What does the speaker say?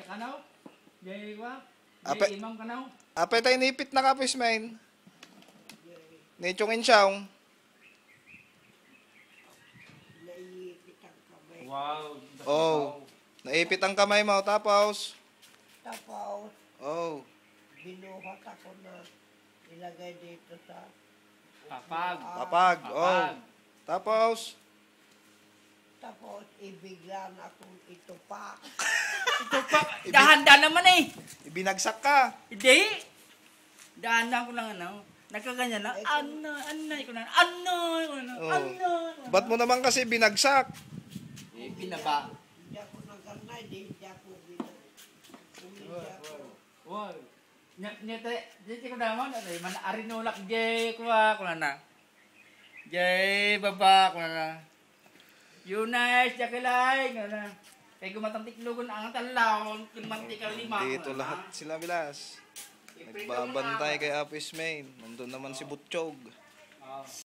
kanaw. Jay wa. Ape- Jay imam kanaw. Apay tayo nipit na kapis, main. Nechongin siyang. Wow. Oh. Naipit ang kamay mo, tapos. Tapos, Oh. binuhat ako na ilagay dito sa Papag. Papag. Oh. Tapos. tapos ibiglan akong itupak. Ito pa. Dahan-dahan naman eh. Ibinagsak ka. Hindi. Dahan-dahan ko lang ano. Nagkaganyan na. Anay ko na. Anay ko na. Oh. Anay. Ba't mo naman kasi binagsak? Eh, binaba. Hindi ako nagkanay, hindi ako binag. Hindi ako. Wow. Dito ko naman. Mana arinulak jay ko na. Jay baba ko na. Yunais, jakilay ko na. Kaya gumatang tiklugon ang talaw. Kumantikal lima. Dito lahat sila bilas. Nagbabantay kay Apis Main. Nandun naman si Butchog.